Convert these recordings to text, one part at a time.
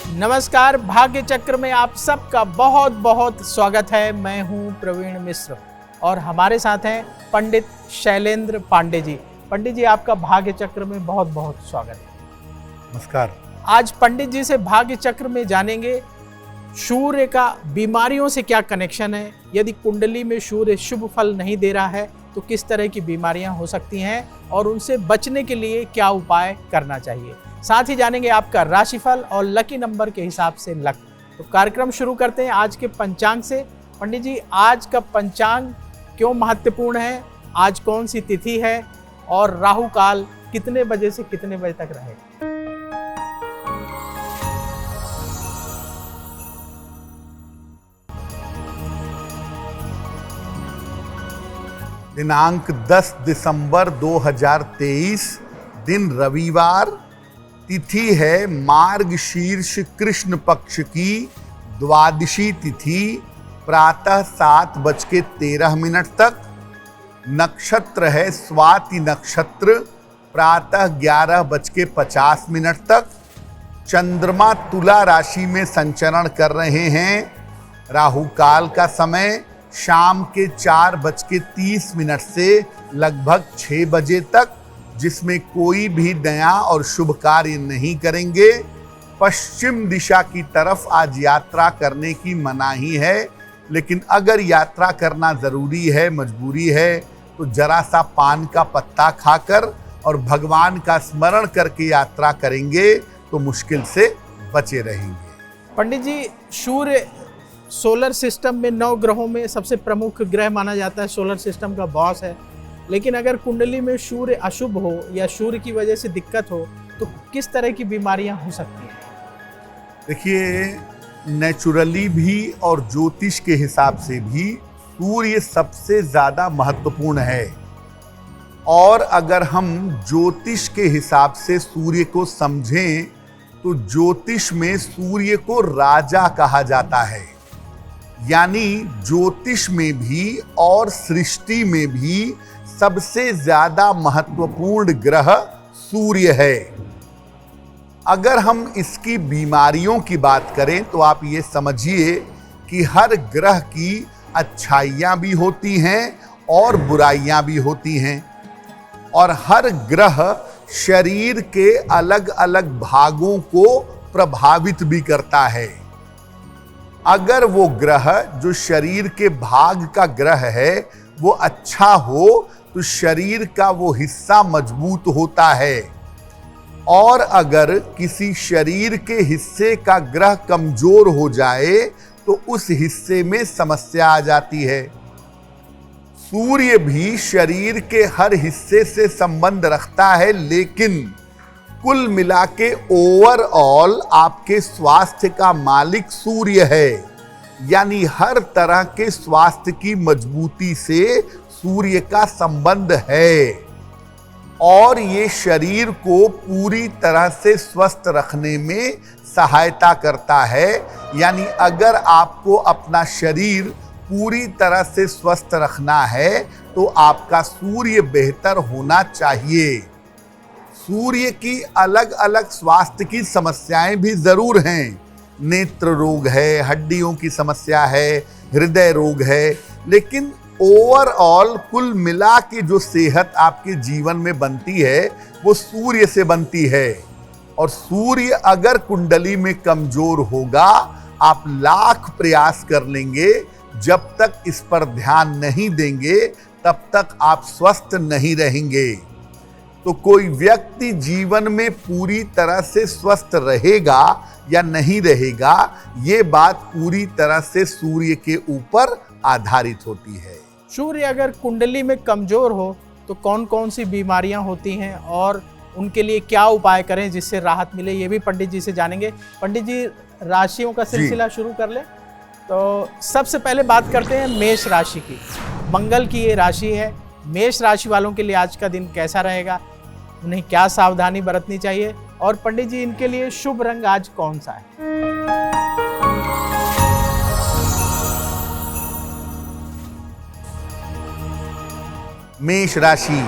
नमस्कार, भाग्य चक्र में आप सबका बहुत बहुत स्वागत है। मैं हूं प्रवीण मिश्र और हमारे साथ हैं पंडित शैलेंद्र पांडे जी। पंडित जी, आपका भाग्य चक्र में बहुत बहुत स्वागत है। नमस्कार। आज पंडित जी से भाग्य चक्र में जानेंगे सूर्य का बीमारियों से क्या कनेक्शन है, यदि कुंडली में सूर्य शुभ फल नहीं दे रहा है तो किस तरह की बीमारियां हो सकती हैं और उनसे बचने के लिए क्या उपाय करना चाहिए। साथ ही जानेंगे आपका राशिफल और लकी नंबर के हिसाब से लक। तो कार्यक्रम शुरू करते हैं आज के पंचांग से। पंडित जी, आज का पंचांग क्यों महत्वपूर्ण है, आज कौन सी तिथि है और राहु काल कितने बजे से कितने बजे तक रहेगा? दिनांक 10 दिसंबर 2023, दिन रविवार, तिथि है मार्गशीर्ष कृष्ण पक्ष की द्वादशी तिथि, प्रातः 7:13 तक। नक्षत्र है स्वाति नक्षत्र, प्रातः 11:50 तक। चंद्रमा तुला राशि में संचरण कर रहे हैं। राहु काल का समय शाम के 4:30 से लगभग 6 बजे तक, जिसमें कोई भी नया और शुभ कार्य नहीं करेंगे। पश्चिम दिशा की तरफ आज यात्रा करने की मनाही है, लेकिन अगर यात्रा करना जरूरी है, मजबूरी है, तो जरा सा पान का पत्ता खाकर और भगवान का स्मरण करके यात्रा करेंगे तो मुश्किल से बचे रहेंगे। पंडित जी, सूर्य सोलर सिस्टम में 9 ग्रहों में सबसे प्रमुख ग्रह माना जाता है, सोलर सिस्टम का बॉस है। लेकिन अगर कुंडली में सूर्य अशुभ हो या सूर्य की वजह से दिक्कत हो तो किस तरह की बीमारियां हो सकती हैं? देखिए, नेचुरली भी और ज्योतिष के हिसाब से भी सूर्य सबसे ज्यादा महत्वपूर्ण है। और अगर हम ज्योतिष के हिसाब से सूर्य को समझें तो ज्योतिष में सूर्य को राजा कहा जाता है। यानी ज्योतिष में भी और सृष्टि में भी सबसे ज्यादा महत्वपूर्ण ग्रह सूर्य है। अगर हम इसकी बीमारियों की बात करें तो आप ये समझिए कि हर ग्रह की अच्छाइयां भी होती हैं और बुराइयां भी होती हैं, और हर ग्रह शरीर के अलग अलग भागों को प्रभावित भी करता है। अगर वो ग्रह जो शरीर के भाग का ग्रह है वो अच्छा हो तो शरीर का वो हिस्सा मजबूत होता है, और अगर किसी शरीर के हिस्से का ग्रह कमजोर हो जाए तो उस हिस्से में समस्या आ जाती है। सूर्य भी शरीर के हर हिस्से से संबंध रखता है, लेकिन कुल मिला के ओवरऑल आपके स्वास्थ्य का मालिक सूर्य है। यानी हर तरह के स्वास्थ्य की मजबूती से सूर्य का संबंध है, और ये शरीर को पूरी तरह से स्वस्थ रखने में सहायता करता है। यानी अगर आपको अपना शरीर पूरी तरह से स्वस्थ रखना है तो आपका सूर्य बेहतर होना चाहिए। सूर्य की अलग अलग स्वास्थ्य की समस्याएं भी जरूर हैं। नेत्र रोग है, हड्डियों की समस्या है, हृदय रोग है, लेकिन ओवरऑल कुल मिला के जो सेहत आपके जीवन में बनती है वो सूर्य से बनती है। और सूर्य अगर कुंडली में कमजोर होगा, आप लाख प्रयास कर लेंगे, जब तक इस पर ध्यान नहीं देंगे तब तक आप स्वस्थ नहीं रहेंगे। तो कोई व्यक्ति जीवन में पूरी तरह से स्वस्थ रहेगा या नहीं रहेगा, ये बात पूरी तरह से सूर्य के ऊपर आधारित होती है। सूर्य अगर कुंडली में कमजोर हो तो कौन कौन सी बीमारियां होती हैं और उनके लिए क्या उपाय करें जिससे राहत मिले, ये भी पंडित जी से जानेंगे। पंडित जी, राशियों का सिलसिला शुरू कर ले। तो सबसे पहले बात करते हैं मेष राशि की। मंगल की ये राशि है। मेष राशि वालों के लिए आज का दिन कैसा रहेगा, उन्हें क्या सावधानी बरतनी चाहिए, और पंडित जी इनके लिए शुभ रंग आज कौन सा है? मेष राशि,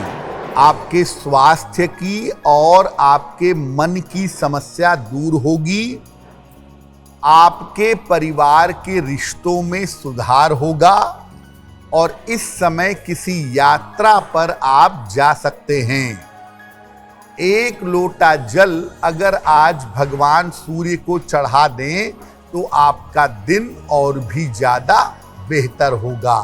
आपके स्वास्थ्य की और आपके मन की समस्या दूर होगी। आपके परिवार के रिश्तों में सुधार होगा और इस समय किसी यात्रा पर आप जा सकते हैं। एक लोटा जल अगर आज भगवान सूर्य को चढ़ा दें तो आपका दिन और भी ज्यादा बेहतर होगा।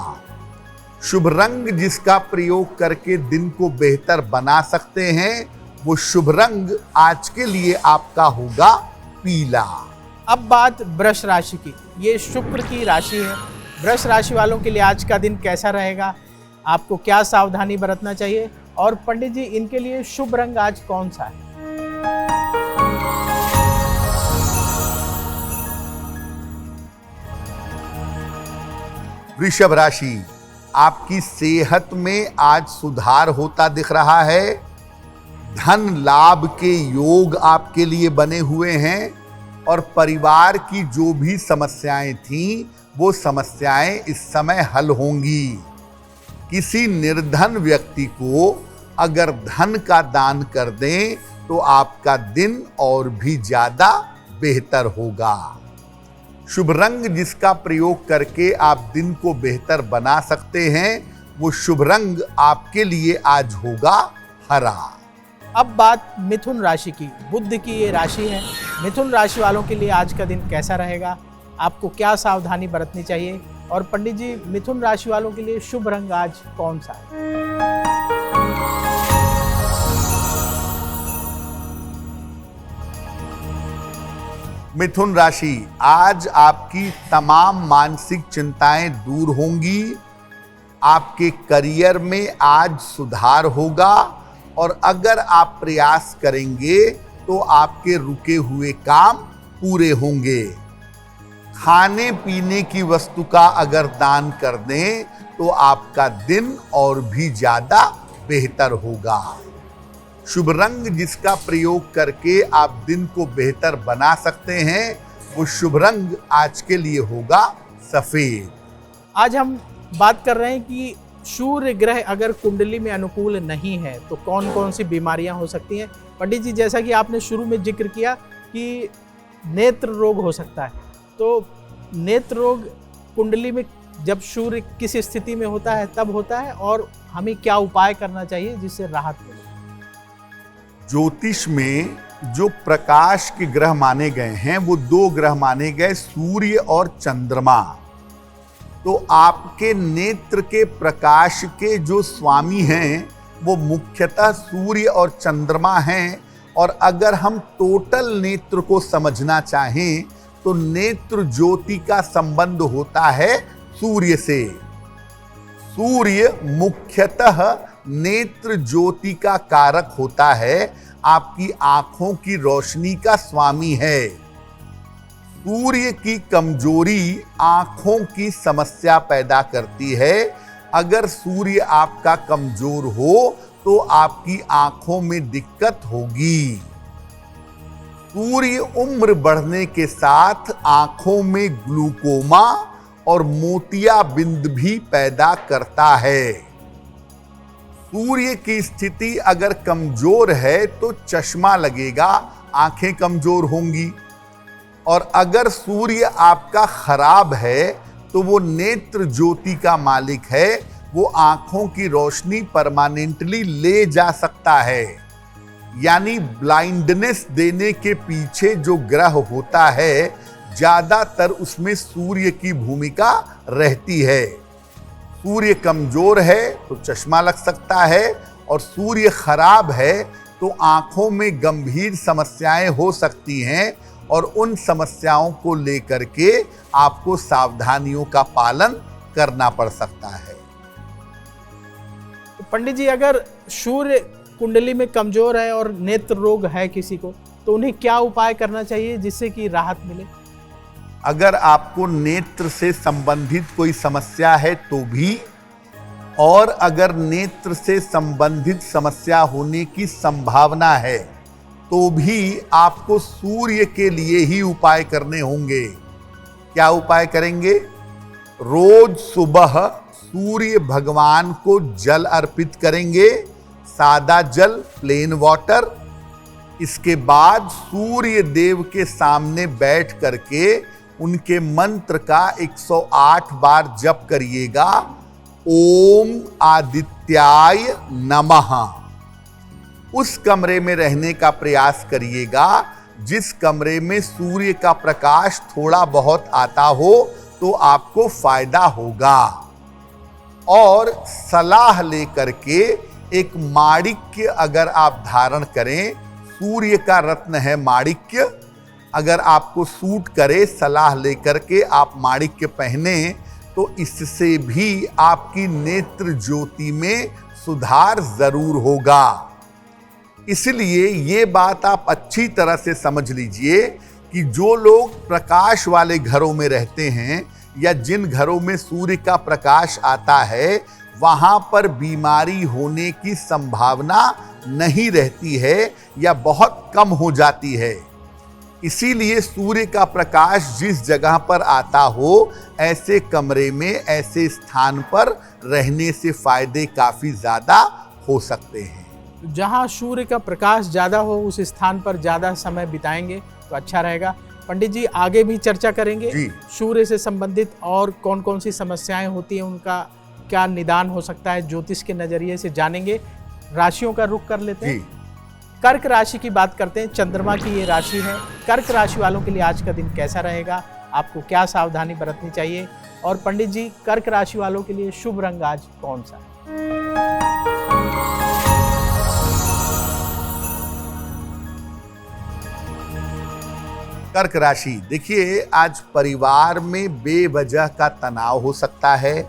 शुभ रंग जिसका प्रयोग करके दिन को बेहतर बना सकते हैं वो शुभ रंग आज के लिए आपका होगा पीला। अब बात वृष राशि की। ये शुक्र की राशि है। वृष राशि वालों के लिए आज का दिन कैसा रहेगा, आपको क्या सावधानी बरतना चाहिए, और पंडित जी इनके लिए शुभ रंग आज कौन सा है? वृषभ राशि, आपकी सेहत में आज सुधार होता दिख रहा है। धन लाभ के योग आपके लिए बने हुए हैं और परिवार की जो भी समस्याएं थीं वो समस्याएं इस समय हल होंगी। किसी निर्धन व्यक्ति को अगर धन का दान कर दें तो आपका दिन और भी ज्यादा बेहतर होगा। शुभ रंग जिसका प्रयोग करके आप दिन को बेहतर बना सकते हैं वो शुभ रंग आपके लिए आज होगा हरा। अब बात मिथुन राशि की। बुध की ये राशि है। मिथुन राशि वालों के लिए आज का दिन कैसा रहेगा, आपको क्या सावधानी बरतनी चाहिए, और पंडित जी मिथुन राशि वालों के लिए शुभ रंग आज कौन सा है? मिथुन राशि, आज आपकी तमाम मानसिक चिंताएं दूर होंगी। आपके करियर में आज सुधार होगा और अगर आप प्रयास करेंगे तो आपके रुके हुए काम पूरे होंगे। खाने पीने की वस्तु का अगर दान कर दें तो आपका दिन और भी ज्यादा बेहतर होगा। शुभ रंग जिसका प्रयोग करके आप दिन को बेहतर बना सकते हैं वो शुभ रंग आज के लिए होगा सफेद। आज हम बात कर रहे हैं कि सूर्य ग्रह अगर कुंडली में अनुकूल नहीं है तो कौन कौन सी बीमारियां हो सकती हैं। पंडित जी जैसा कि आपने शुरू में जिक्र किया कि नेत्र रोग हो सकता है, तो नेत्र रोग कुंडली में जब सूर्य किस स्थिति में होता है तब होता है, और हमें क्या उपाय करना चाहिए जिससे राहत मिले? ज्योतिष में जो प्रकाश के ग्रह माने गए हैं वो दो ग्रह माने गए, सूर्य और चंद्रमा। तो आपके नेत्र के प्रकाश के जो स्वामी हैं वो मुख्यतः सूर्य और चंद्रमा हैं। और अगर हम टोटल नेत्र को समझना चाहें तो नेत्र ज्योति का संबंध होता है सूर्य से। सूर्य मुख्यतः नेत्र ज्योति का कारक होता है, आपकी आंखों की रोशनी का स्वामी है। सूर्य की कमजोरी आंखों की समस्या पैदा करती है। अगर सूर्य आपका कमजोर हो तो आपकी आंखों में दिक्कत होगी। सूर्य उम्र बढ़ने के साथ आंखों में ग्लूकोमा और मोतियाबिंद भी पैदा करता है। सूर्य की स्थिति अगर कमजोर है तो चश्मा लगेगा, आंखें कमजोर होंगी। और अगर सूर्य आपका खराब है तो वो नेत्र ज्योति का मालिक है, वो आंखों की रोशनी परमानेंटली ले जा सकता है। यानी ब्लाइंडनेस देने के पीछे जो ग्रह होता है ज्यादातर उसमें सूर्य की भूमिका रहती है। सूर्य कमजोर है तो चश्मा लग सकता है, और सूर्य खराब है तो आंखों में गंभीर समस्याएं हो सकती हैं, और उन समस्याओं को लेकर के आपको सावधानियों का पालन करना पड़ सकता है। तो पंडित जी अगर सूर्य कुंडली में कमजोर है और नेत्र रोग है किसी को, तो उन्हें क्या उपाय करना चाहिए जिससे कि राहत मिले? अगर आपको नेत्र से संबंधित कोई समस्या है तो भी, और अगर नेत्र से संबंधित समस्या होने की संभावना है तो भी आपको सूर्य के लिए ही उपाय करने होंगे। क्या उपाय करेंगे? रोज सुबह सूर्य भगवान को जल अर्पित करेंगे, सादा जल, प्लेन वाटर। इसके बाद सूर्य देव के सामने बैठ करके उनके मंत्र का 108 बार जप करिएगा। ओम आदित्याय नमः। उस कमरे में रहने का प्रयास करिएगा जिस कमरे में सूर्य का प्रकाश थोड़ा बहुत आता हो, तो आपको फायदा होगा। और सलाह लेकर के एक माणिक्य अगर आप धारण करें, सूर्य का रत्न है माणिक्य, अगर आपको सूट करे, सलाह लेकर के आप माणिक्य पहने, तो इससे भी आपकी नेत्र ज्योति में सुधार जरूर होगा। इसलिए ये बात आप अच्छी तरह से समझ लीजिए कि जो लोग प्रकाश वाले घरों में रहते हैं या जिन घरों में सूर्य का प्रकाश आता है, वहां पर बीमारी होने की संभावना नहीं रहती है या बहुत कम हो जाती है। इसीलिए सूर्य का प्रकाश जिस जगह पर आता हो, ऐसे कमरे में, ऐसे स्थान पर रहने से फायदे काफी ज्यादा हो सकते हैं। जहाँ सूर्य का प्रकाश ज़्यादा हो उस स्थान पर ज़्यादा समय बिताएंगे तो अच्छा रहेगा। पंडित जी आगे भी चर्चा करेंगे सूर्य से संबंधित और कौन कौन सी समस्याएं होती हैं, उनका क्या निदान हो सकता है, ज्योतिष के नज़रिए से जानेंगे। राशियों का रुख कर लेते हैं। कर्क राशि की बात करते हैं। चंद्रमा की ये राशि है। कर्क राशि वालों के लिए आज का दिन कैसा रहेगा, आपको क्या सावधानी बरतनी चाहिए, और पंडित जी कर्क राशि वालों के लिए शुभ रंग आज कौन सा है? कर्क राशि, देखिए आज परिवार में बेवजह का तनाव हो सकता है,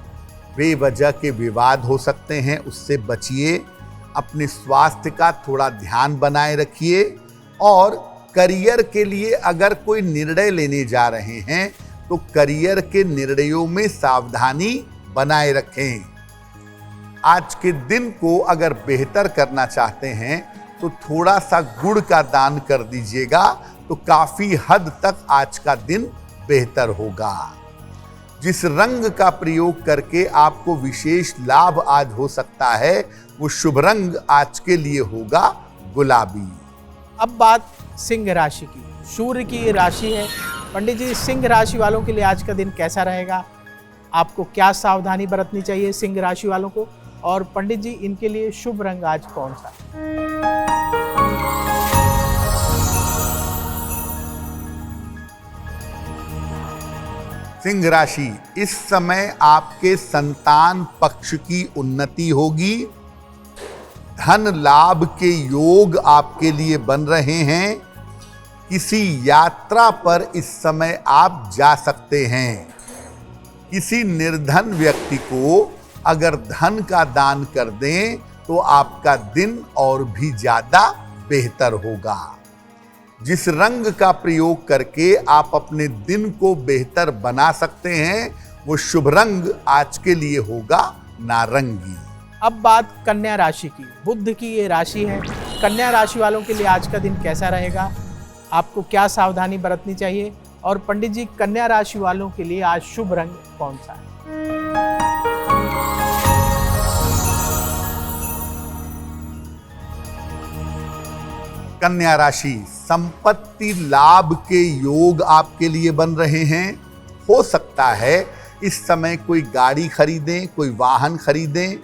बेवजह के विवाद हो सकते हैं, उससे बचिए। अपने स्वास्थ्य का थोड़ा ध्यान बनाए रखिए। और करियर के लिए अगर कोई निर्णय लेने जा रहे हैं तो करियर के निर्णयों में सावधानी बनाए रखें। आज के दिन को अगर बेहतर करना चाहते हैं तो थोड़ा सा गुड़ का दान कर दीजिएगा, तो काफी हद तक आज का दिन बेहतर होगा। जिस रंग का प्रयोग करके आपको विशेष लाभ आज हो सकता है, वो शुभ रंग आज के लिए होगा गुलाबी। अब बात सिंह राशि की। सूर्य की ये राशि है। पंडित जी सिंह राशि वालों के लिए आज का दिन कैसा रहेगा, आपको क्या सावधानी बरतनी चाहिए सिंह राशि वालों को, और पंडित जी इनके लिए शुभ रंग आज कौन सा? सिंह राशि, इस समय आपके संतान पक्ष की उन्नति होगी। धन लाभ के योग आपके लिए बन रहे हैं। किसी यात्रा पर इस समय आप जा सकते हैं। किसी निर्धन व्यक्ति को अगर धन का दान कर दें तो आपका दिन और भी ज्यादा बेहतर होगा। जिस रंग का प्रयोग करके आप अपने दिन को बेहतर बना सकते हैं, वो शुभ रंग आज के लिए होगा नारंगी। अब बात कन्या राशि की। बुध की ये राशि है। कन्या राशि वालों के लिए आज का दिन कैसा रहेगा, आपको क्या सावधानी बरतनी चाहिए, और पंडित जी कन्या राशि वालों के लिए आज शुभ रंग कौन सा है? कन्या राशि, संपत्ति लाभ के योग आपके लिए बन रहे हैं। हो सकता है इस समय कोई गाड़ी खरीदें, कोई वाहन खरीदें।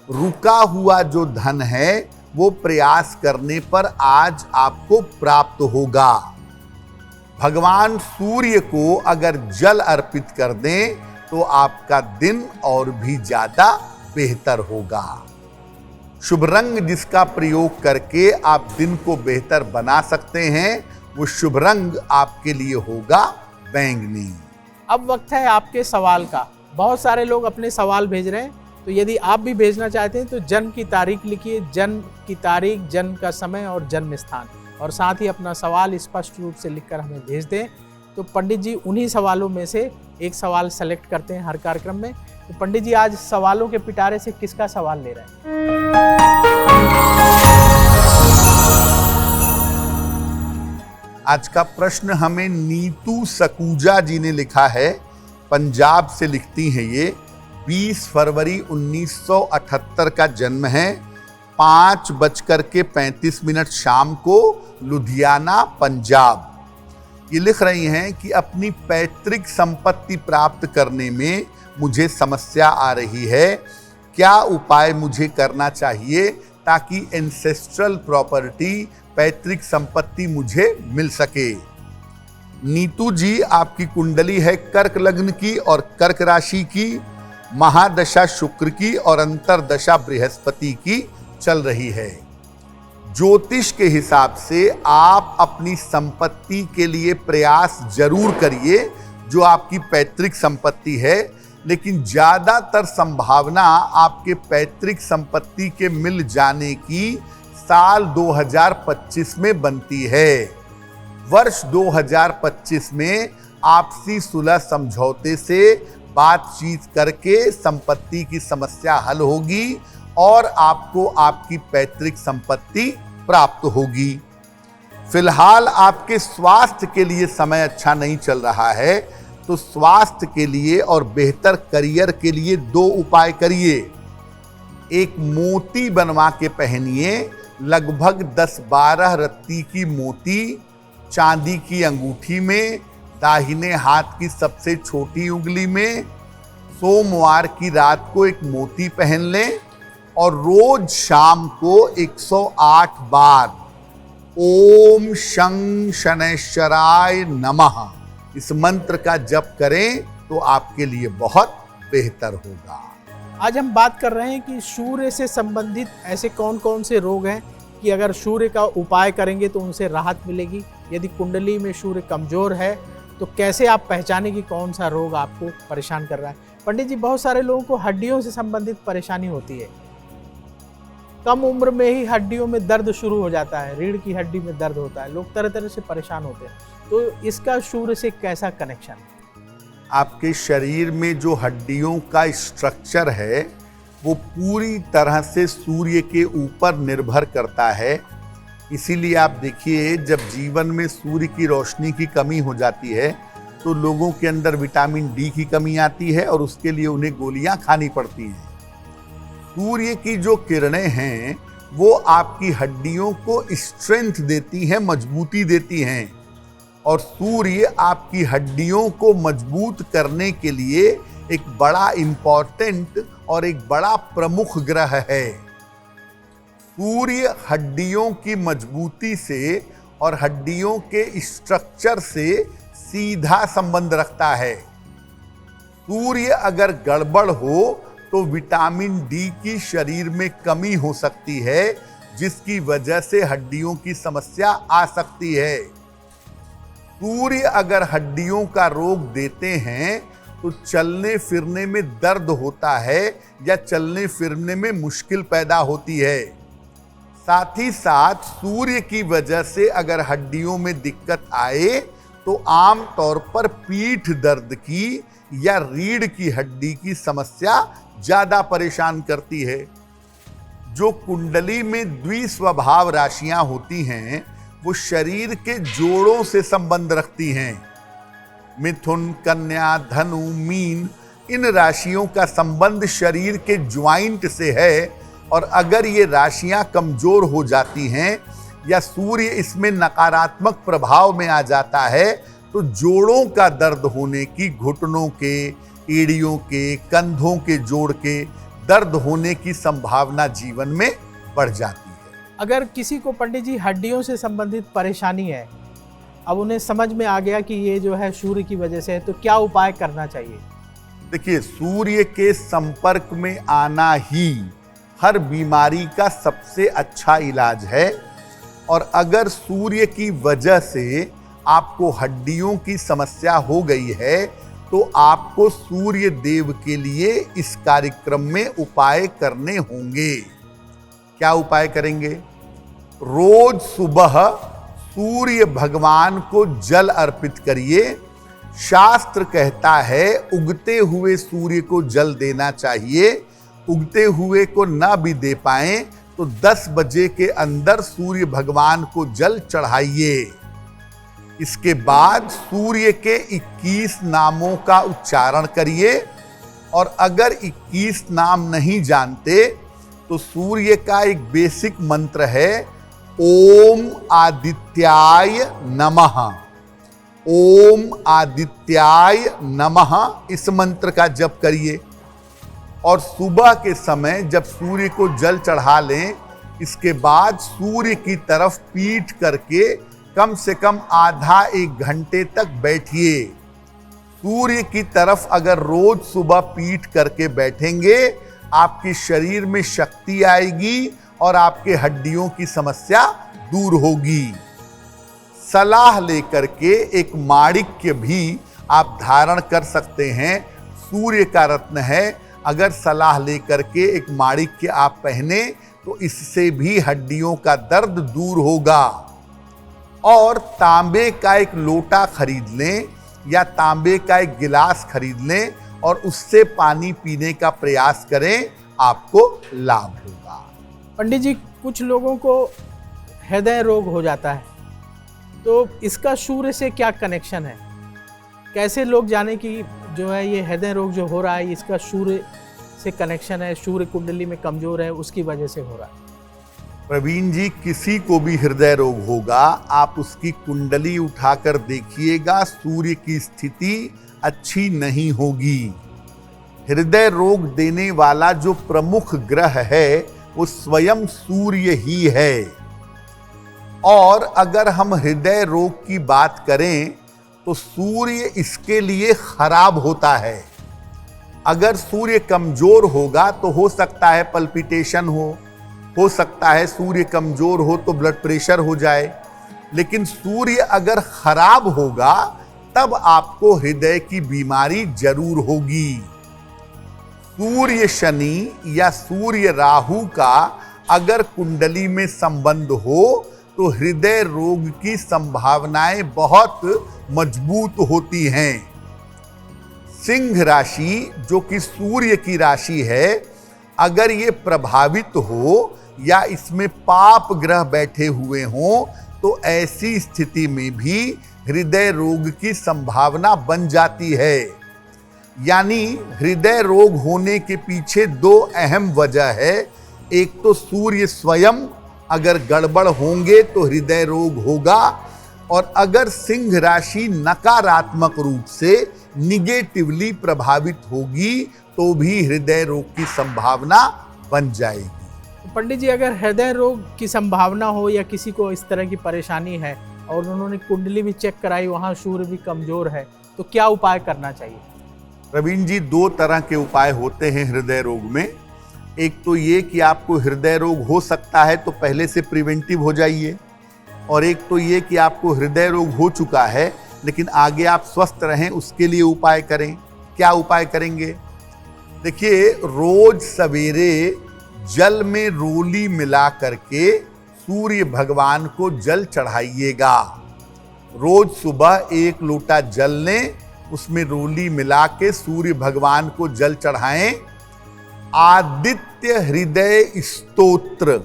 रुका हुआ जो धन है वो प्रयास करने पर आज आपको प्राप्त होगा। भगवान सूर्य को अगर जल अर्पित कर दें तो आपका दिन और भी ज्यादा बेहतर होगा। शुभ रंग जिसका प्रयोग करके आप दिन को बेहतर बना सकते हैं, वो शुभ रंग आपके लिए होगा बैंगनी। अब वक्त है आपके सवाल का। बहुत सारे लोग अपने सवाल भेज रहे हैं, तो यदि आप भी भेजना चाहते हैं तो जन्म की तारीख लिखिए, जन्म की तारीख, जन्म का समय और जन्म स्थान, और साथ ही अपना सवाल स्पष्ट रूप से लिखकर हमें भेज दें। तो पंडित जी उन्हीं सवालों में से एक सवाल सेलेक्ट करते हैं हर कार्यक्रम में। तो पंडित जी आज सवालों के पिटारे से किसका सवाल ले रहे हैं? आज का प्रश्न हमें नीतू सकूजा जी ने लिखा है। पंजाब से लिखती हैं ये। 20 फरवरी 1978 का जन्म है। 5:35 शाम को, लुधियाना, पंजाब। ये लिख रही हैं कि अपनी पैतृक संपत्ति प्राप्त करने में मुझे समस्या आ रही है, क्या उपाय मुझे करना चाहिए ताकि एंसेस्ट्रल प्रॉपर्टी, पैतृक संपत्ति मुझे मिल सके। नीतू जी, आपकी कुंडली है कर्क लग्न की और कर्क राशि की, महादशा शुक्र की और अंतरदशा बृहस्पति की चल रही है। ज्योतिष के हिसाब से आप अपनी संपत्ति के लिए प्रयास जरूर करिए जो आपकी पैतृक संपत्ति है, लेकिन ज्यादातर संभावना आपके पैतृक संपत्ति के मिल जाने की साल 2025 में बनती है। वर्ष 2025 में आपसी सुलह समझौते से बातचीत करके संपत्ति की समस्या हल होगी और आपको आपकी पैतृक संपत्ति प्राप्त होगी। फिलहाल आपके स्वास्थ्य के लिए समय अच्छा नहीं चल रहा है, तो स्वास्थ्य के लिए और बेहतर करियर के लिए 2 उपाय करिए। एक मोती बनवा के पहनिए, लगभग 10-12 रत्ती की मोती चांदी की अंगूठी में, दाहिने हाथ की सबसे छोटी उंगली में। सोमवार की रात को एक मोती पहन लें और रोज शाम को 108 बार ओम शं शनैश्चराय नमः इस मंत्र का जप करें तो आपके लिए बहुत बेहतर होगा। आज हम बात कर रहे हैं कि सूर्य से संबंधित ऐसे कौन कौन से रोग हैं कि अगर सूर्य का उपाय करेंगे तो उनसे राहत मिलेगी। यदि कुंडली में सूर्य कमजोर है तो कैसे आप पहचाने कि कौन सा रोग आपको परेशान कर रहा है। पंडित जी, बहुत सारे लोगों को हड्डियों से संबंधित परेशानी होती है, कम उम्र में ही हड्डियों में दर्द शुरू हो जाता है, रीढ़ की हड्डी में दर्द होता है, लोग तरह तरह से परेशान होते हैं, तो इसका सूर्य से कैसा कनेक्शन? आपके शरीर में जो हड्डियों का स्ट्रक्चर है वो पूरी तरह से सूर्य के ऊपर निर्भर करता है। इसीलिए आप देखिए, जब जीवन में सूर्य की रोशनी की कमी हो जाती है तो लोगों के अंदर विटामिन डी की कमी आती है और उसके लिए उन्हें गोलियां खानी पड़ती हैं। सूर्य की जो किरणें हैं वो आपकी हड्डियों को स्ट्रेंथ देती हैं, मजबूती देती हैं, और सूर्य आपकी हड्डियों को मजबूत करने के लिए एक बड़ा इंपॉर्टेंट और एक बड़ा प्रमुख ग्रह है। सूर्य हड्डियों की मजबूती से और हड्डियों के स्ट्रक्चर से सीधा संबंध रखता है। सूर्य अगर गड़बड़ हो तो विटामिन डी की शरीर में कमी हो सकती है, जिसकी वजह से हड्डियों की समस्या आ सकती है। सूर्य अगर हड्डियों का रोग देते हैं तो चलने फिरने में दर्द होता है या चलने फिरने में मुश्किल पैदा होती है। साथ ही साथ सूर्य की वजह से अगर हड्डियों में दिक्कत आए तो आम तौर पर पीठ दर्द की या रीढ़ की हड्डी की समस्या ज्यादा परेशान करती है। जो कुंडली में द्विस्वभाव राशियां होती हैं वो शरीर के जोड़ों से संबंध रखती हैं। मिथुन, कन्या, धनु, मीन, इन राशियों का संबंध शरीर के ज्वाइंट से है, और अगर ये राशियां कमजोर हो जाती हैं या सूर्य इसमें नकारात्मक प्रभाव में आ जाता है तो जोड़ों का दर्द होने की, घुटनों के, एड़ियों के, कंधों के जोड़ के दर्द होने की संभावना जीवन में बढ़ जाती है। अगर किसी को पंडित जी हड्डियों से संबंधित परेशानी है, अब उन्हें समझ में आ गया कि ये जो है सूर्य की वजह से है, तो क्या उपाय करना चाहिए? देखिए, सूर्य के संपर्क में आना ही हर बीमारी का सबसे अच्छा इलाज है, और अगर सूर्य की वजह से आपको हड्डियों की समस्या हो गई है तो आपको सूर्य देव के लिए इस कार्यक्रम में उपाय करने होंगे। क्या उपाय करेंगे? रोज सुबह सूर्य भगवान को जल अर्पित करिए। शास्त्र कहता है उगते हुए सूर्य को जल देना चाहिए। उगते हुए को ना भी दे पाए तो 10 बजे के अंदर सूर्य भगवान को जल चढ़ाइए। इसके बाद सूर्य के 21 नामों का उच्चारण करिए, और अगर 21 नाम नहीं जानते तो सूर्य का एक बेसिक मंत्र है ओम आदित्याय नमः। ओम आदित्याय नमः इस मंत्र का जप करिए और सुबह के समय जब सूर्य को जल चढ़ा लें, इसके बाद सूर्य की तरफ पीठ करके कम से कम आधा एक घंटे तक बैठिए। सूर्य की तरफ अगर रोज सुबह पीठ करके बैठेंगे, आपके शरीर में शक्ति आएगी और आपके हड्डियों की समस्या दूर होगी। सलाह लेकर के एक माणिक्य भी आप धारण कर सकते हैं, सूर्य का रत्न है। अगर सलाह लेकर के एक माणिक्य आप पहने तो इससे भी हड्डियों का दर्द दूर होगा। और तांबे का एक लोटा खरीद लें या तांबे का एक गिलास खरीद लें और उससे पानी पीने का प्रयास करें, आपको लाभ होगा। पंडित जी, कुछ लोगों को हृदय रोग हो जाता है, तो इसका सूर्य से क्या कनेक्शन है? कैसे लोग जाने कि जो है ये हृदय रोग जो हो रहा है इसका सूर्य से कनेक्शन है, सूर्य कुंडली में कमजोर है, उसकी वजह से हो रहा है? प्रवीण जी, किसी को भी हृदय रोग होगा, आप उसकी कुंडली उठाकर देखिएगा, सूर्य की स्थिति अच्छी नहीं होगी। हृदय रोग देने वाला जो प्रमुख ग्रह है वो स्वयं सूर्य ही है। और अगर हम हृदय रोग की बात करें तो सूर्य इसके लिए खराब होता है। अगर सूर्य कमजोर होगा तो हो सकता है पल्पिटेशन हो सकता है सूर्य कमजोर हो तो ब्लड प्रेशर हो जाए। लेकिन सूर्य अगर खराब होगा तब आपको हृदय की बीमारी जरूर होगी। सूर्य शनि या सूर्य राहु का अगर कुंडली में संबंध हो तो हृदय रोग की संभावनाएं बहुत मजबूत होती हैं। सिंह राशि जो कि सूर्य की राशि है, अगर ये प्रभावित हो या इसमें पाप ग्रह बैठे हुए हों तो ऐसी स्थिति में भी हृदय रोग की संभावना बन जाती है। यानी हृदय रोग होने के पीछे दो अहम वजह है। एक तो सूर्य स्वयं अगर गड़बड़ होंगे तो हृदय रोग होगा, और अगर सिंह राशि नकारात्मक रूप से निगेटिवली प्रभावित होगी तो भी हृदय रोग की संभावना बन जाएगी। पंडित जी, अगर हृदय रोग की संभावना हो या किसी को इस तरह की परेशानी है और उन्होंने कुंडली भी चेक कराई, वहां सूर्य भी कमजोर है, तो क्या उपाय करना चाहिए? प्रवीण जी, दो तरह के उपाय होते हैं हृदय रोग में। एक तो ये कि आपको हृदय रोग हो सकता है तो पहले से प्रिवेंटिव हो जाइए, और एक तो ये कि आपको हृदय रोग हो चुका है लेकिन आगे आप स्वस्थ रहें, उसके लिए उपाय करें। क्या उपाय करेंगे? देखिए, रोज सवेरे जल में रोली मिला करके सूर्य भगवान को जल चढ़ाइएगा। रोज सुबह एक लोटा जल लें, उसमें रोली मिला के सूर्य भगवान को जल चढ़ाएं। आदित्य हृदय स्तोत्र,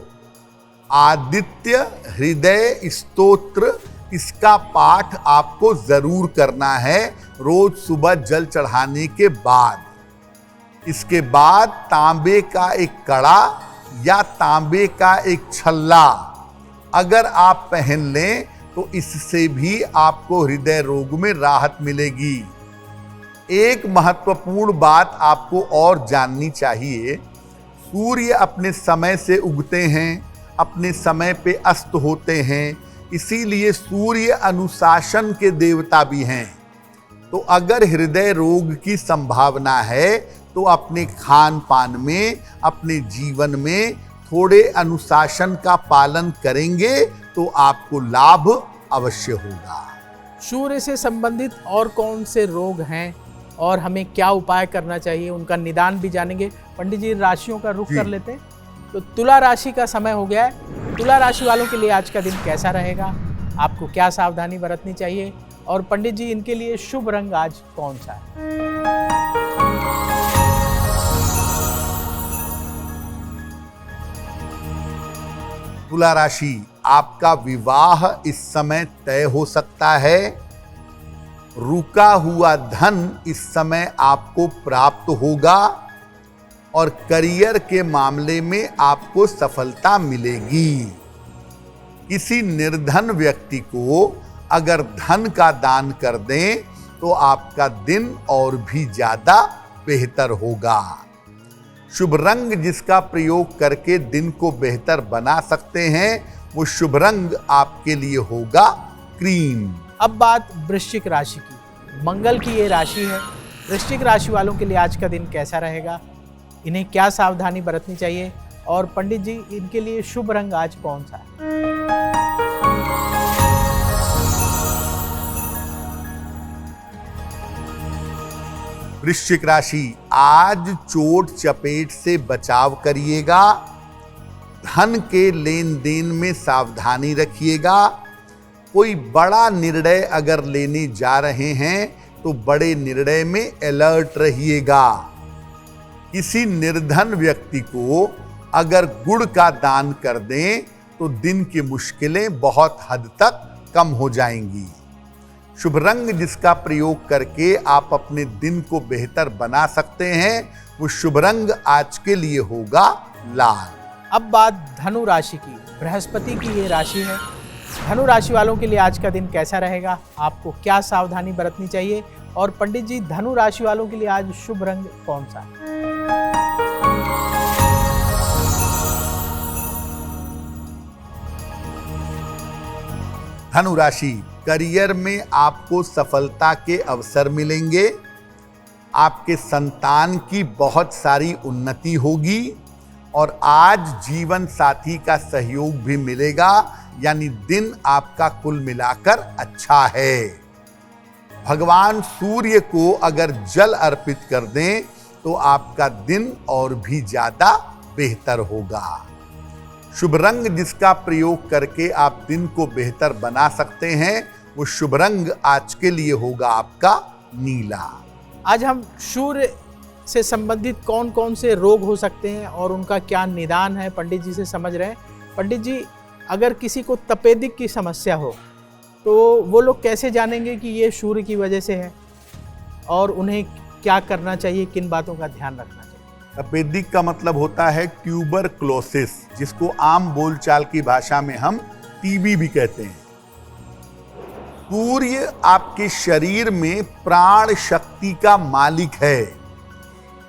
आदित्य हृदय स्तोत्र, इसका पाठ आपको जरूर करना है रोज सुबह जल चढ़ाने के बाद। इसके बाद तांबे का एक कड़ा या तांबे का एक छल्ला अगर आप पहन लें तो इससे भी आपको हृदय रोग में राहत मिलेगी। एक महत्वपूर्ण बात आपको और जाननी चाहिए, सूर्य अपने समय से उगते हैं, अपने समय पे अस्त होते हैं, इसीलिए सूर्य अनुशासन के देवता भी हैं। तो अगर हृदय रोग की संभावना है तो अपने खान पान में, अपने जीवन में थोड़े अनुशासन का पालन करेंगे तो आपको लाभ अवश्य होगा। सूर्य से संबंधित और कौन से रोग हैं और हमें क्या उपाय करना चाहिए, उनका निदान भी जानेंगे। पंडित जी, राशियों का रुख कर लेते हैं। तो तुला राशि का समय हो गया है। तुला राशि वालों के लिए आज का दिन कैसा रहेगा, आपको क्या सावधानी बरतनी चाहिए, और पंडित जी इनके लिए शुभ रंग आज कौन सा है? तुला राशि, आपका विवाह इस समय तय हो सकता है। रुका हुआ धन इस समय आपको प्राप्त होगा, और करियर के मामले में आपको सफलता मिलेगी। किसी निर्धन व्यक्ति को अगर धन का दान कर दें तो आपका दिन और भी ज्यादा बेहतर होगा। शुभ रंग जिसका प्रयोग करके दिन को बेहतर बना सकते हैं वो शुभ रंग आपके लिए होगा क्रीम। अब बात वृश्चिक राशि की। मंगल की ये राशि है। वृश्चिक राशि वालों के लिए आज का दिन कैसा रहेगा, इन्हें क्या सावधानी बरतनी चाहिए, और पंडित जी इनके लिए शुभ रंग आज कौन सा है? वृश्चिक राशि, आज चोट चपेट से बचाव करिएगा। धन के लेन देन में सावधानी रखिएगा। कोई बड़ा निर्णय अगर लेने जा रहे हैं तो बड़े निर्णय में अलर्ट रहिएगा। किसी निर्धन व्यक्ति को अगर गुड़ का दान कर दें तो दिन की मुश्किलें बहुत हद तक कम हो जाएंगी। शुभ रंग जिसका प्रयोग करके आप अपने दिन को बेहतर बना सकते हैं वो शुभ रंग आज के लिए होगा लाल। अब बात धनु राशि की। बृहस्पति की ये राशि है। धनु राशि वालों के लिए आज का दिन कैसा रहेगा, आपको क्या सावधानी बरतनी चाहिए, और पंडित जी धनु राशि वालों के लिए आज शुभ रंग कौन सा है? धनु राशि, करियर में आपको सफलता के अवसर मिलेंगे। आपके संतान की बहुत सारी उन्नति होगी और आज जीवन साथी का सहयोग भी मिलेगा, यानी दिन आपका कुल मिलाकर अच्छा है। भगवान सूर्य को अगर जल अर्पित कर दें तो आपका दिन और भी ज्यादा बेहतर होगा। शुभ रंग जिसका प्रयोग करके आप दिन को बेहतर बना सकते हैं वो शुभ रंग आज के लिए होगा आपका नीला। आज हम सूर्य से संबंधित कौन कौन से रोग हो सकते हैं और उनका क्या निदान है पंडित जी से समझ रहे हैं। पंडित जी, अगर किसी को तपेदिक की समस्या हो तो वो लोग कैसे जानेंगे कि ये सूर्य की वजह से है, और उन्हें क्या करना चाहिए, किन बातों का ध्यान रखना चाहिए? तपेदिक का मतलब होता है ट्यूबरक्लोसिस, जिसको आम बोलचाल की भाषा में हम टीबी भी कहते हैं। सूर्य आपके शरीर में प्राण शक्ति का मालिक है।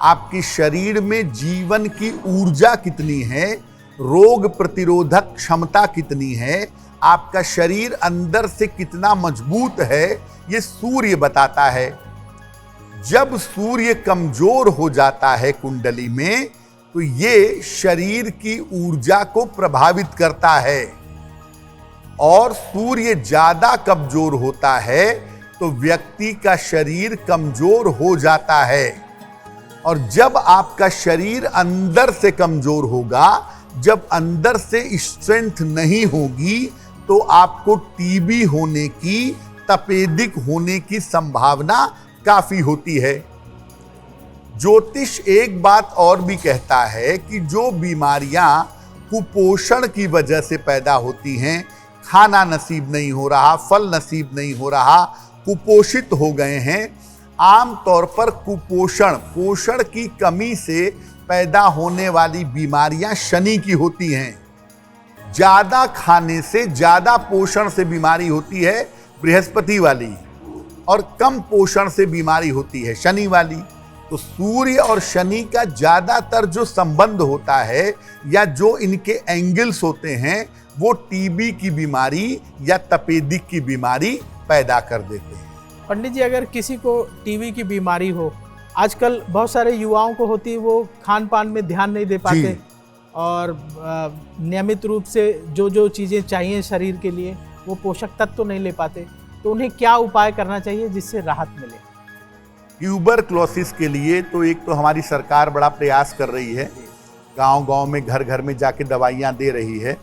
आपके शरीर में जीवन की ऊर्जा कितनी है, रोग प्रतिरोधक क्षमता कितनी है, आपका शरीर अंदर से कितना मजबूत है, ये सूर्य बताता है। जब सूर्य कमजोर हो जाता है कुंडली में तो ये शरीर की ऊर्जा को प्रभावित करता है, और सूर्य ज्यादा कमजोर होता है तो व्यक्ति का शरीर कमजोर हो जाता है। और जब आपका शरीर अंदर से कमजोर होगा, जब अंदर से स्ट्रेंथ नहीं होगी तो आपको टीबी होने की, तपेदिक होने की संभावना काफी होती है। ज्योतिष एक बात और भी कहता है कि जो बीमारियां कुपोषण की वजह से पैदा होती हैं, खाना नसीब नहीं हो रहा, फल नसीब नहीं हो रहा, कुपोषित हो गए हैं, आम तौर पर कुपोषण, पोषण की कमी से पैदा होने वाली बीमारियां शनि की होती हैं। ज्यादा खाने से, ज्यादा पोषण से बीमारी होती है बृहस्पति वाली, और कम पोषण से बीमारी होती है शनि वाली। तो सूर्य और शनि का ज्यादातर जो संबंध होता है या जो इनके एंगल्स होते हैं वो टीबी की बीमारी या तपेदिक की बीमारी पैदा कर देते हैं। पंडित जी, अगर किसी को टीबी की बीमारी हो, आजकल बहुत सारे युवाओं को होती है, वो खान पान में ध्यान नहीं दे पाते और नियमित रूप से जो जो चीज़ें चाहिए शरीर के लिए वो पोषक तत्व तो नहीं ले पाते, तो उन्हें क्या उपाय करना चाहिए जिससे राहत मिले? ट्यूबरक्लोसिस के लिए तो एक तो हमारी सरकार बड़ा प्रयास कर रही है, गांव-गांव में, घर घर में जाके दवाइयां दे रही है।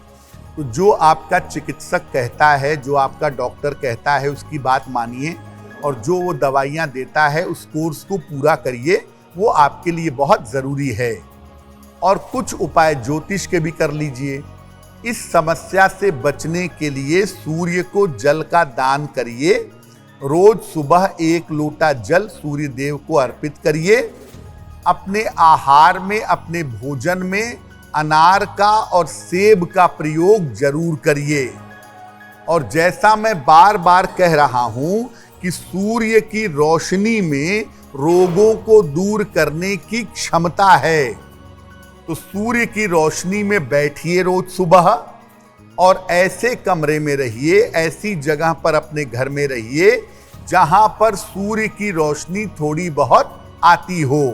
तो जो आपका चिकित्सक कहता है, जो आपका डॉक्टर कहता है उसकी बात मानिए, और जो वो दवाइयां देता है उस कोर्स को पूरा करिए, वो आपके लिए बहुत ज़रूरी है। और कुछ उपाय ज्योतिष के भी कर लीजिए। इस समस्या से बचने के लिए सूर्य को जल का दान करिए। रोज सुबह 1 लोटा जल सूर्य देव को अर्पित करिए। अपने आहार में, अपने भोजन में अनार का और सेब का प्रयोग जरूर करिए। और जैसा मैं बार बार कह रहा हूं कि सूर्य की रोशनी में रोगों को दूर करने की क्षमता है, तो सूर्य की रोशनी में बैठिए रोज सुबह, और ऐसे कमरे में रहिए, ऐसी जगह पर अपने घर में रहिए जहां पर सूर्य की रोशनी थोड़ी बहुत आती हो।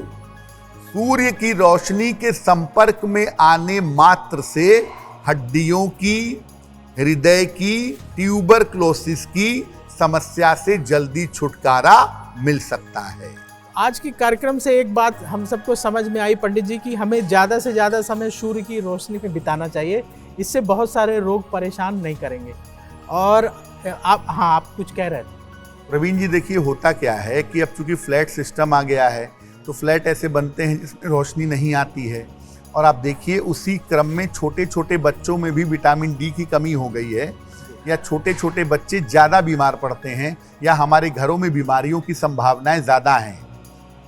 सूर्य की रोशनी के संपर्क में आने मात्र से हड्डियों की, हृदय की, ट्यूबरक्लोसिस की समस्या से जल्दी छुटकारा मिल सकता है। आज के कार्यक्रम से एक बात हम सबको समझ में आई पंडित जी कि हमें ज़्यादा से ज़्यादा समय सूर्य की रोशनी में बिताना चाहिए, इससे बहुत सारे रोग परेशान नहीं करेंगे। और आप कुछ कह रहे थे। प्रवीण जी, देखिए होता क्या है कि अब चूंकि फ्लैट सिस्टम आ गया है, तो फ्लैट ऐसे बनते हैं जिसमें रोशनी नहीं आती है, और आप देखिए उसी क्रम में छोटे छोटे बच्चों में भी विटामिन डी की कमी हो गई है, या छोटे छोटे बच्चे ज़्यादा बीमार पड़ते हैं, या हमारे घरों में बीमारियों की संभावनाएं ज़्यादा हैं।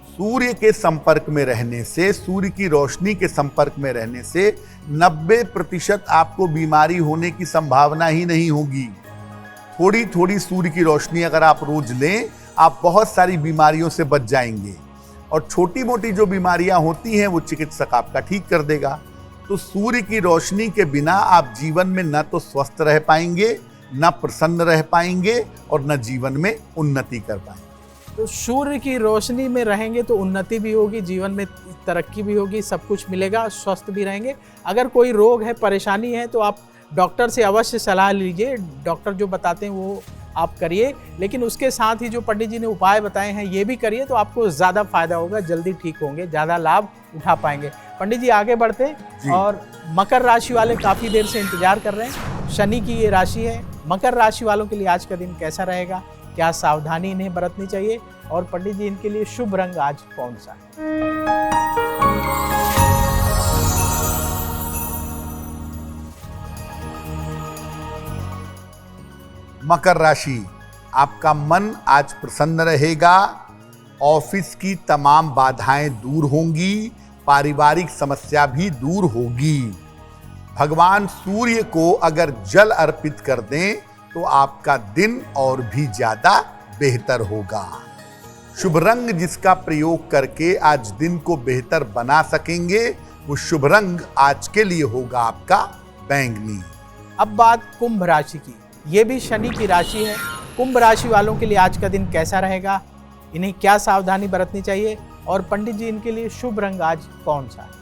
सूर्य के संपर्क में रहने से, सूर्य की रोशनी के संपर्क में रहने से 90% आपको बीमारी होने की संभावना ही नहीं होगी। थोड़ी थोड़ी सूर्य की रोशनी अगर आप रोज लें, आप बहुत सारी बीमारियों से बच जाएंगे, और छोटी मोटी जो बीमारियां होती हैं वो चिकित्सक आपका ठीक कर देगा। तो सूर्य की रोशनी के बिना आप जीवन में न तो स्वस्थ रह पाएंगे, न प्रसन्न रह पाएंगे, और न जीवन में उन्नति कर पाएंगे। तो सूर्य की रोशनी में रहेंगे तो उन्नति भी होगी, जीवन में तरक्की भी होगी, सब कुछ मिलेगा, स्वस्थ भी रहेंगे। अगर कोई रोग है, परेशानी है, तो आप डॉक्टर से अवश्य सलाह लीजिए। डॉक्टर जो बताते हैं वो आप करिए, लेकिन उसके साथ ही जो पंडित जी ने उपाय बताए हैं ये भी करिए, तो आपको ज़्यादा फायदा होगा, जल्दी ठीक होंगे, ज़्यादा लाभ उठा पाएंगे। पंडित जी आगे बढ़ते हैं, और मकर राशि वाले काफ़ी देर से इंतजार कर रहे हैं। शनि की ये राशि है। मकर राशि वालों के लिए आज का दिन कैसा रहेगा, क्या सावधानी इन्हें बरतनी चाहिए, और पंडित जी इनके लिए शुभ रंग आज कौन सा है? मकर राशि, आपका मन आज प्रसन्न रहेगा, ऑफिस की तमाम बाधाएं दूर होंगी, पारिवारिक समस्या भी दूर होगी। भगवान सूर्य को अगर जल अर्पित कर दें तो आपका दिन और भी ज्यादा बेहतर होगा। शुभ रंग जिसका प्रयोग करके आज दिन को बेहतर बना सकेंगे, वो शुभ रंग आज के लिए होगा आपका बैंगनी। अब बात कुंभ राशि की। ये भी शनि की राशि है। कुंभ राशि वालों के लिए आज का दिन कैसा रहेगा, इन्हें क्या सावधानी बरतनी चाहिए, और पंडित जी इनके लिए शुभ रंग आज कौन सा है?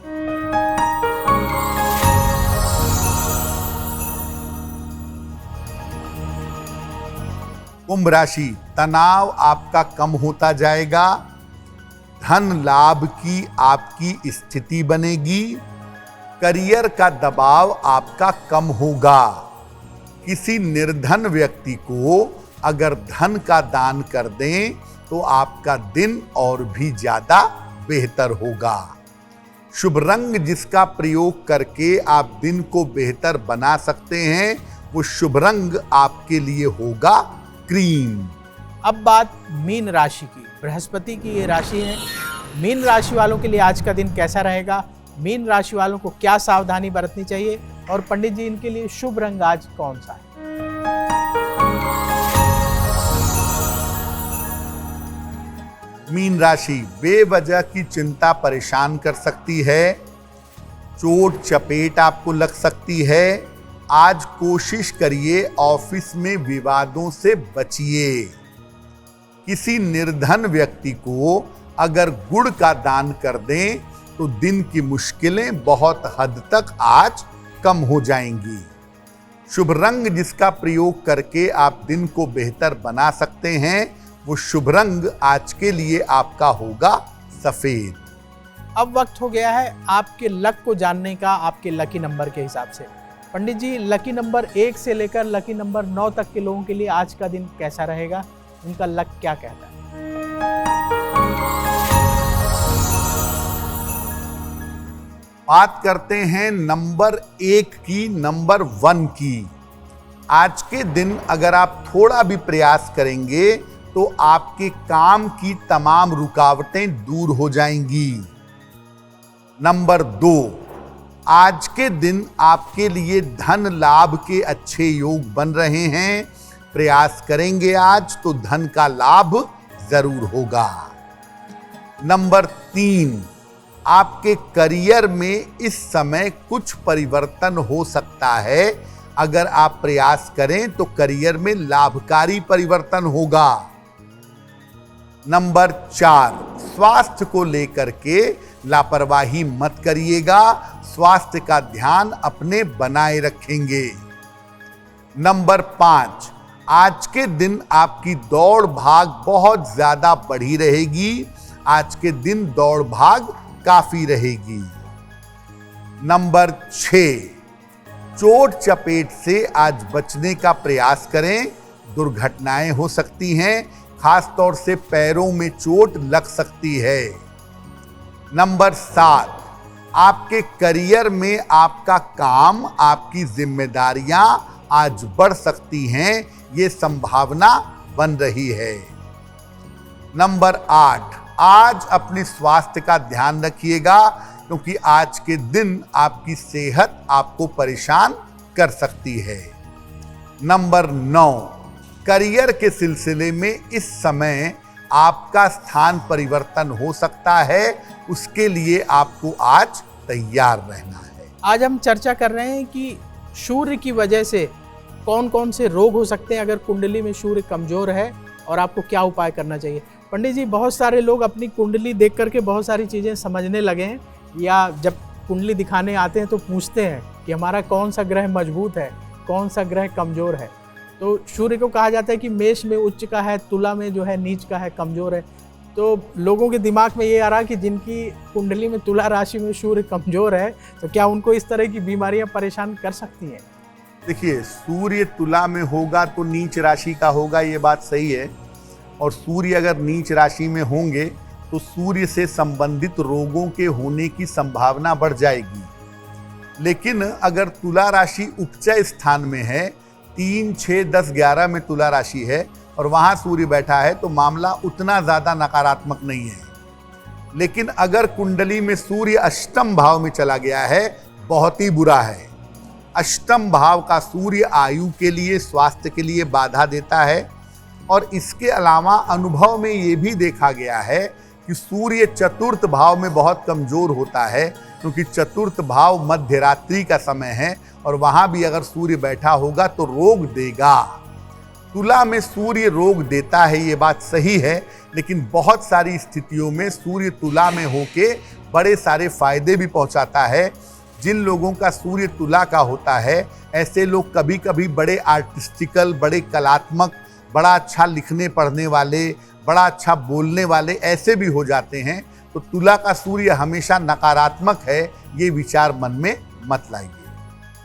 कुंभ राशि, तनाव आपका कम होता जाएगा, धन लाभ की आपकी स्थिति बनेगी, करियर का दबाव आपका कम होगा। किसी निर्धन व्यक्ति को अगर धन का दान कर दें तो आपका दिन और भी ज्यादा बेहतर होगा। शुभ रंग जिसका प्रयोग करके आप दिन को बेहतर बना सकते हैं, वो शुभ रंग आपके लिए होगा क्रीम। अब बात मीन राशि की। बृहस्पति की ये राशि है। मीन राशि वालों के लिए आज का दिन कैसा रहेगा, मीन राशि वालों को क्या सावधानी बरतनी चाहिए, और पंडित जी इनके लिए शुभ रंग आज कौन सा है? मीन राशि, बेवजह की चिंता परेशान कर सकती है, चोट चपेट आपको लग सकती है। आज कोशिश करिए ऑफिस में विवादों से बचिए। किसी निर्धन व्यक्ति को अगर गुड़ का दान कर दें तो दिन की मुश्किलें बहुत हद तक आज कम हो जाएंगी। शुभ रंग जिसका प्रयोग करके आप दिन को बेहतर बना सकते हैं, वो शुभ रंग आज के लिए आपका होगा सफेद। अब वक्त हो गया है आपके लक को जानने का, आपके लकी नंबर के हिसाब से। पंडित जी, लकी नंबर 1 से लेकर लकी नंबर 9 तक के लोगों के लिए आज का दिन कैसा रहेगा, उनका लक क्या कहता है? बात करते हैं नंबर 1 की, नंबर 1 की। आज के दिन अगर आप थोड़ा भी प्रयास करेंगे तो आपके काम की तमाम रुकावटें दूर हो जाएंगी। नंबर 2, आज के दिन आपके लिए धन लाभ के अच्छे योग बन रहे हैं। प्रयास करेंगे आज तो धन का लाभ जरूर होगा। नंबर 3, आपके करियर में इस समय कुछ परिवर्तन हो सकता है। अगर आप प्रयास करें तो करियर में लाभकारी परिवर्तन होगा। नंबर 4, स्वास्थ्य को लेकर के लापरवाही मत करिएगा, स्वास्थ्य का ध्यान अपने बनाए रखेंगे। नंबर 5, आज के दिन आपकी दौड़ भाग बहुत ज्यादा बढ़ी रहेगी। आज के दिन दौड़ भाग काफी रहेगी। नंबर 6, चोट चपेट से आज बचने का प्रयास करें, दुर्घटनाएं हो सकती हैं, खास तौर से पैरों में चोट लग सकती है। नंबर 7, आपके करियर में आपका काम, आपकी जिम्मेदारियां आज बढ़ सकती हैं, ये संभावना बन रही है। नंबर 8, आज अपने स्वास्थ्य का ध्यान रखिएगा, क्योंकि आज के दिन आपकी सेहत आपको परेशान कर सकती है। नंबर 9, करियर के सिलसिले में इस समय आपका स्थान परिवर्तन हो सकता है, उसके लिए आपको आज तैयार रहना है। आज हम चर्चा कर रहे हैं कि सूर्य की वजह से कौन कौन से रोग हो सकते हैं अगर कुंडली में सूर्य कमजोर है, और आपको क्या उपाय करना चाहिए। पंडित जी, बहुत सारे लोग अपनी कुंडली देख करके बहुत सारी चीज़ें समझने लगे हैं, या जब कुंडली दिखाने आते हैं तो पूछते हैं कि हमारा कौन सा ग्रह मजबूत है, कौन सा ग्रह कमज़ोर है। तो सूर्य को कहा जाता है कि मेष में उच्च का है, तुला में जो है नीच का है, कमज़ोर है। तो लोगों के दिमाग में ये आ रहा कि जिनकी कुंडली में तुला राशि में सूर्य कमज़ोर है, तो क्या उनको इस तरह की बीमारियां परेशान कर सकती हैं? देखिए, सूर्य तुला में होगा तो नीच राशि का होगा, ये बात सही है। और सूर्य अगर नीच राशि में होंगे तो सूर्य से संबंधित रोगों के होने की संभावना बढ़ जाएगी। लेकिन अगर तुला राशि उपचय स्थान में है, 3, 6, 10, 11 में तुला राशि है और वहां सूर्य बैठा है, तो मामला उतना ज्यादा नकारात्मक नहीं है। लेकिन अगर कुंडली में सूर्य अष्टम भाव में चला गया है, बहुत ही बुरा है। अष्टम भाव का सूर्य आयु के लिए, स्वास्थ्य के लिए बाधा देता है। और इसके अलावा अनुभव में ये भी देखा गया है कि सूर्य चतुर्थ भाव में बहुत कमजोर होता है, क्योंकि चतुर्थ भाव मध्य रात्रि का समय है और वहां भी अगर सूर्य बैठा होगा तो रोग देगा। तुला में सूर्य रोग देता है, ये बात सही है, लेकिन बहुत सारी स्थितियों में सूर्य तुला में होके बड़े सारे फायदे भी पहुंचाता है। जिन लोगों का सूर्य तुला का होता है, ऐसे लोग कभी कभी बड़े आर्टिस्टिकल, बड़े कलात्मक, बड़ा अच्छा लिखने पढ़ने वाले, बड़ा अच्छा बोलने वाले ऐसे भी हो जाते हैं। तो तुला का सूर्य हमेशा नकारात्मक है, ये विचार मन में मत लाइए।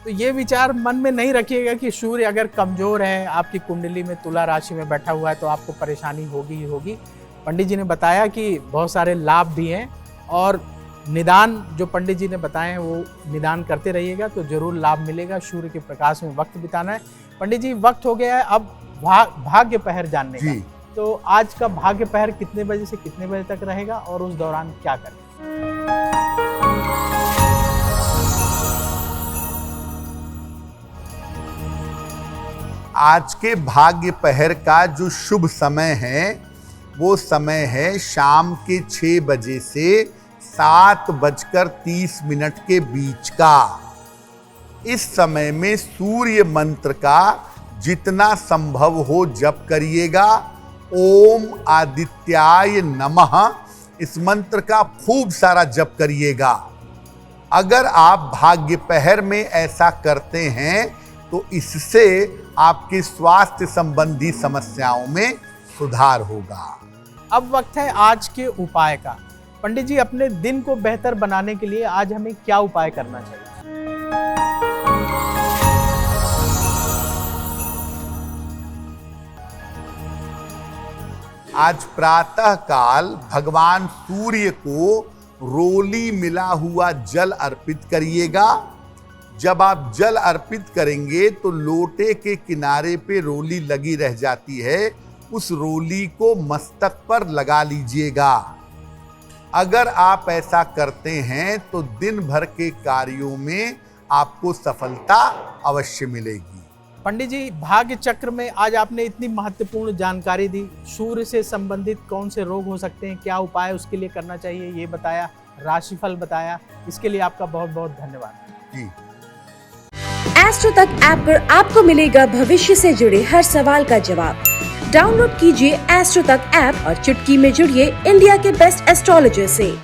तो ये विचार मन में नहीं रखिएगा कि सूर्य अगर कमजोर है, आपकी कुंडली में तुला राशि में बैठा हुआ है, तो आपको परेशानी होगी ही होगी। पंडित जी ने बताया कि बहुत सारे लाभ भी हैं, और निदान जो पंडित जी ने बताए हैं वो निदान करते रहिएगा तो जरूर लाभ मिलेगा। सूर्य के प्रकाश में वक्त बिताना है। पंडित जी, वक्त हो गया है अब भाग्य पहर जानने का। तो आज का भाग्य पहर कितने बजे से कितने बजे तक रहेगा, और उस दौरान क्या करें? आज के भाग्य पहर का जो शुभ समय है, वो समय है शाम के 6 बजे से 7:30 के बीच का। इस समय में सूर्य मंत्र का जितना संभव हो जप करिएगा। ओम आदित्याय नमः, इस मंत्र का खूब सारा जप करिएगा। अगर आप भाग्य पहर में ऐसा करते हैं तो इससे आपके स्वास्थ्य संबंधी समस्याओं में सुधार होगा। अब वक्त है आज के उपाय का। पंडित जी, अपने दिन को बेहतर बनाने के लिए आज हमें क्या उपाय करना चाहिए? आज प्रातः काल भगवान सूर्य को रोली मिला हुआ जल अर्पित करिएगा। जब आप जल अर्पित करेंगे तो लोटे के किनारे पे रोली लगी रह जाती है, उस रोली को मस्तक पर लगा लीजिएगा। अगर आप ऐसा करते हैं तो दिन भर के कार्यों में आपको सफलता अवश्य मिलेगी। पंडित जी, भाग्य चक्र में आज आपने इतनी महत्वपूर्ण जानकारी दी। सूर्य से संबंधित कौन से रोग हो सकते हैं, क्या उपाय उसके लिए करना चाहिए, ये बताया, राशिफल बताया, इसके लिए आपका बहुत बहुत धन्यवाद जी। एस्ट्रो तक ऐप पर आपको मिलेगा भविष्य से जुड़े हर सवाल का जवाब। डाउनलोड कीजिए एस्ट्रो तक ऐप और चुटकी में जुड़िए इंडिया के बेस्ट एस्ट्रोलॉजर से।